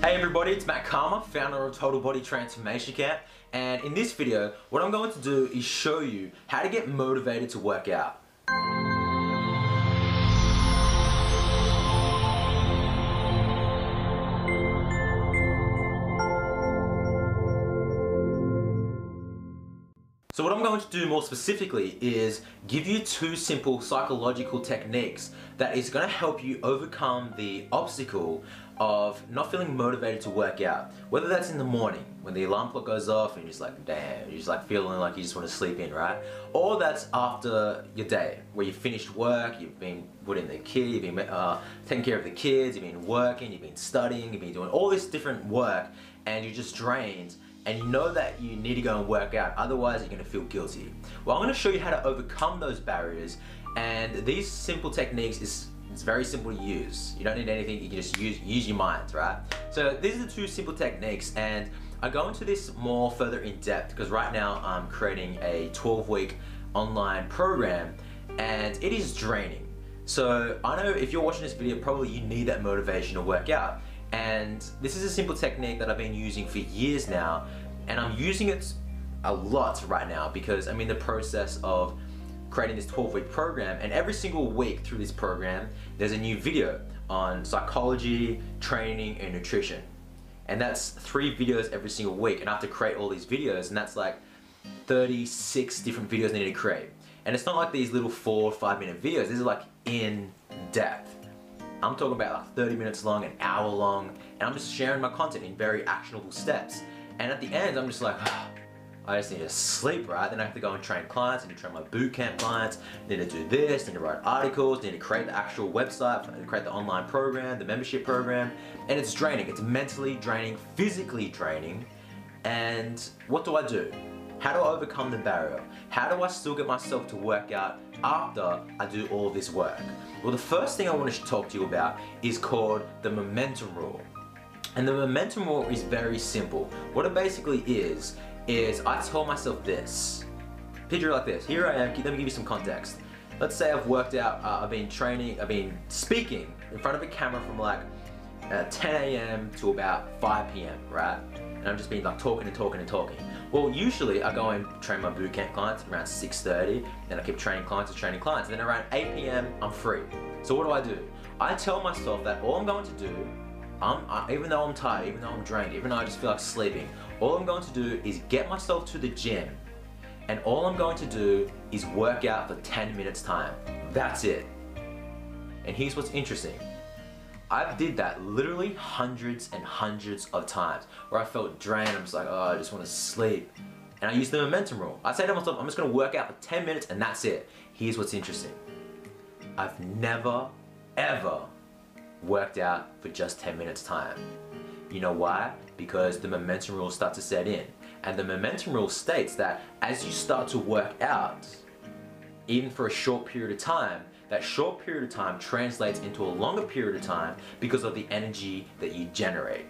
Hey everybody, it's Cama, founder of Total Body Transformation Camp, and in this video, what I'm going to do is show you how to get motivated to work out. So what I'm going to do more specifically is give you two simple psychological techniques that is going to help you overcome the obstacle of not feeling motivated to work out. Whether that's in the morning when the alarm clock goes off and you're just like, damn, you're just like feeling like you just want to sleep in, right? Or that's after your day where you finished work, you've been putting the kid, you've been taking care of the kids, you've been working, you've been studying, you've been doing all this different work and you're just drained. And you know that you need to go and work out, otherwise you're going to feel guilty. Well, I'm going to show you how to overcome those barriers, and these simple techniques it's very simple to use. You don't need anything, you can just use your mind, right? So these are the two simple techniques, and I go into this more further in depth because right now I'm creating a 12-week online program and it is draining. So I know if you're watching this video, probably you need that motivation to work out. And this is a simple technique that I've been using for years now, and I'm using it a lot right now because I'm in the process of creating this 12-week program, and every single week through this program there's a new video on psychology, training, and nutrition. And that's 3 videos every single week, and I have to create all these videos, and that's like 36 different videos I need to create. And it's not like these little 4 or 5 minute videos, these are like in depth. I'm talking about like 30 minutes long, an hour long, and I'm just sharing my content in very actionable steps. And at the end, I'm just like, I just need to sleep, right? Then I have to go and train clients, I need to train my bootcamp clients, I need to do this, I need to write articles, I need to create the actual website, I need to create the online program, the membership program, and it's draining. It's mentally draining, physically draining, and what do I do? How do I overcome the barrier? How do I still get myself to work out after I do all this work? Well, the first thing I want to talk to you about is called the momentum rule. And the momentum rule is very simple. What it basically is I tell myself this. Picture it like this. Here I am, let me give you some context. Let's say I've worked out, I've been speaking in front of a camera from like 10 a.m. to about 5 p.m., right? And I've just been like talking and talking and talking. Well, usually I go and train my bootcamp clients around 6:30, then I keep training clients and training clients, and then around 8 p.m. I'm free. So what do? I tell myself that all I'm going to do, even though I'm tired, even though I'm drained, even though I just feel like sleeping, all I'm going to do is get myself to the gym, and all I'm going to do is work out for 10 minutes time. That's it. And here's what's interesting. I've did that literally hundreds and hundreds of times where I felt drained. I'm just like, oh, I just want to sleep. And I use the momentum rule. I say to myself, I'm just going to work out for 10 minutes and that's it. Here's what's interesting. I've never, ever worked out for just 10 minutes time. You know why? Because the momentum rule starts to set in. And the momentum rule states that as you start to work out, even for a short period of time, that short period of time translates into a longer period of time because of the energy that you generate.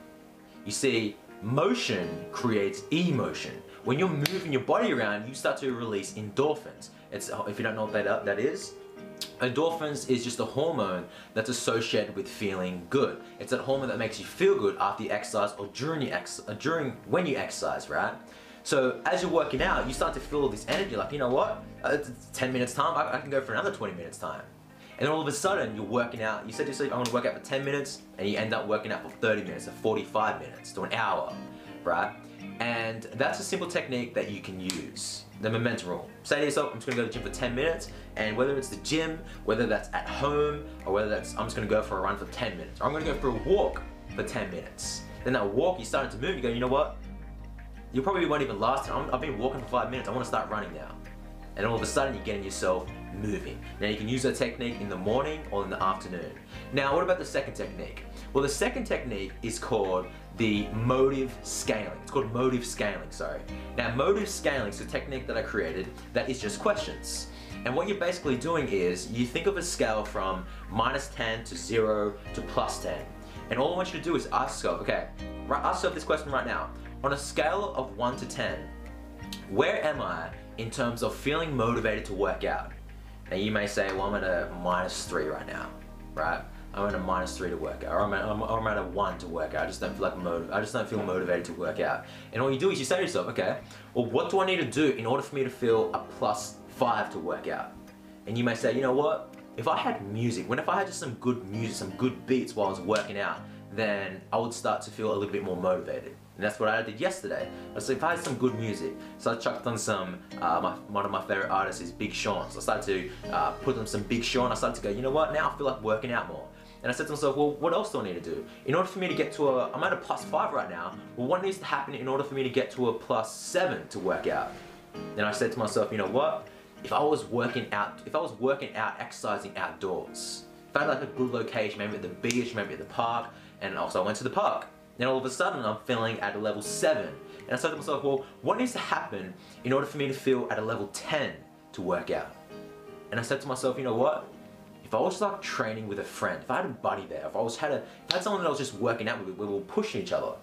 You see, motion creates emotion. When you're moving your body around, you start to release endorphins. If you don't know what that is, endorphins is just a hormone that's associated with feeling good. It's that hormone that makes you feel good after you exercise or when you exercise, right? So as you're working out, you start to feel all this energy, like, you know what, it's 10 minutes time, I can go for another 20 minutes time. And then all of a sudden, you're working out, you said to yourself, I'm going to work out for 10 minutes, and you end up working out for 30 minutes, or 45 minutes, to an hour, right? And that's a simple technique that you can use, the momentum rule. Say to yourself, I'm just going to go to the gym for 10 minutes, and whether it's the gym, whether that's at home, or whether that's, I'm just going to go for a run for 10 minutes, or I'm going to go for a walk for 10 minutes. Then that walk, you're starting to move, you go, you know what? You probably won't even last. I've been walking for 5 minutes. I want to start running now. And all of a sudden, you're getting yourself moving. Now, you can use that technique in the morning or in the afternoon. Now, what about the second technique? Well, the second technique is called the motive scaling. It's called motive scaling, sorry. Now, motive scaling is a technique that I created that is just questions. And what you're basically doing is you think of a scale from -10 to 0 to +10. And all I want you to do is ask yourself, okay, ask yourself this question right now. On a scale of 1 to 10, where am I in terms of feeling motivated to work out? Now you may say, well, I'm at a -3 right now, right? I'm at a -3 to work out, or I'm at a 1 to work out. I just don't feel motivated to work out. And all you do is you say to yourself, okay, well, what do I need to do in order for me to feel a +5 to work out? And you may say, you know what? If I had music, if I had just some good music, some good beats while I was working out, then I would start to feel a little bit more motivated. And that's what I did yesterday. So if I had some good music, so I chucked on some, one of my favorite artists is Big Sean. So I started to put on some Big Sean. I started to go, you know what, now I feel like working out more. And I said to myself, well, what else do I need to do? In order for me to get to I'm at a +5 right now, well, what needs to happen in order for me to get to a +7 to work out? And I said to myself, you know what? If I was working out, exercising outdoors, if I had like a good location, maybe at the beach, maybe at the park, and also I went to the park, then all of a sudden I'm feeling at a level 7. And I said to myself, well, what needs to happen in order for me to feel at a level 10 to work out? And I said to myself, you know what? If I was like training with a friend, if I had a buddy there, if I had someone that I was just working out with, we were pushing each other.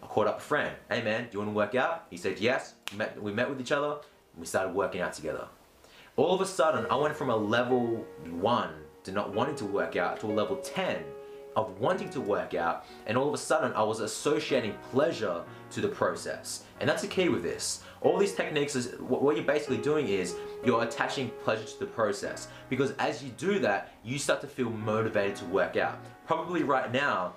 I called up a friend. Hey man, do you want to work out? He said yes. We met with each other and we started working out together. All of a sudden, I went from a level 1 to not wanting to work out to a level 10 of wanting to work out, and all of a sudden I was associating pleasure to the process. And that's the key with this. All these techniques, what you're basically doing is you're attaching pleasure to the process, because as you do that, you start to feel motivated to work out. Probably right now,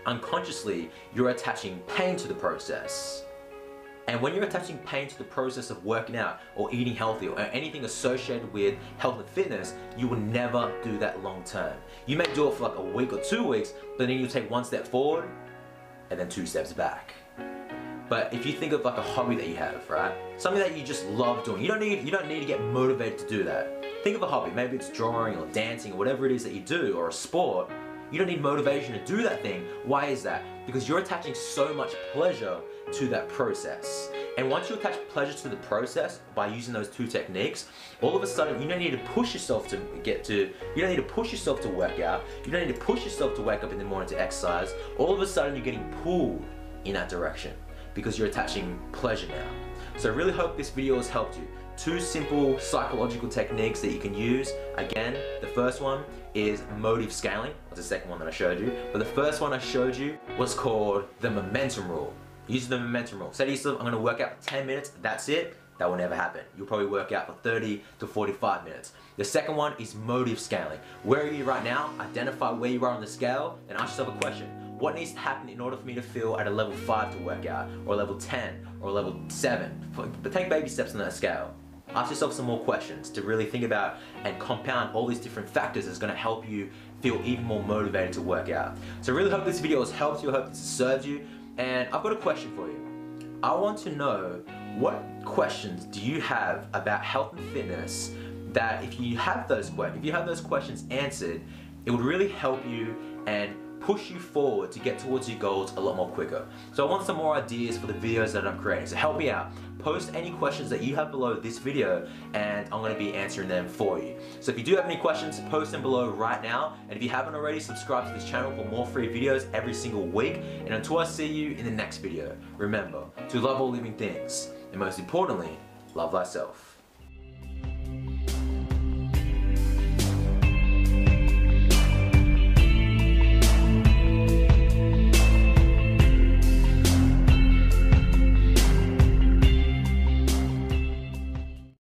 unconsciously, you're attaching pain to the process. And when you're attaching pain to the process of working out or eating healthy or anything associated with health and fitness, you will never do that long term. You may do it for like a week or 2 weeks, but then you take 1 step forward and then 2 steps back. But if you think of like a hobby that you have, right? Something that you just love doing. You don't need to get motivated to do that. Think of a hobby. Maybe it's drawing or dancing or whatever it is that you do, or a sport. You don't need motivation to do that thing. Why is that? Because you're attaching so much pleasure to that process. And once you attach pleasure to the process by using those 2 techniques, all of a sudden you don't need to push yourself to you don't need to push yourself to work out, you don't need to push yourself to wake up in the morning to exercise. All of a sudden you're getting pulled in that direction because you're attaching pleasure now. So I really hope this video has helped you. 2 simple psychological techniques that you can use. Again, the first one is motive scaling. That's the second one that I showed you. But the first one I showed you was called the momentum rule. Use the momentum rule. Say to yourself, I'm going to work out for 10 minutes, that's it. That will never happen. You'll probably work out for 30 to 45 minutes. The second one is motive scaling. Where are you right now? Identify where you are on the scale and ask yourself a question. What needs to happen in order for me to feel at a level 5 to work out, or a level 10, or a level 7? But take baby steps on that scale. Ask yourself some more questions to really think about and compound all these different factors that's going to help you feel even more motivated to work out. So I really hope this video has helped you, I hope this has served you, and I've got a question for you. I want to know, what questions do you have about health and fitness that if you have those questions answered, it would really help you and push you forward to get towards your goals a lot more quicker. So I want some more ideas for the videos that I'm creating, so help me out. Post any questions that you have below this video and I'm going to be answering them for you. So if you do have any questions, post them below right now, and if you haven't already, subscribe to this channel for more free videos every single week. And until I see you in the next video, remember to love all living things, and most importantly, love thyself.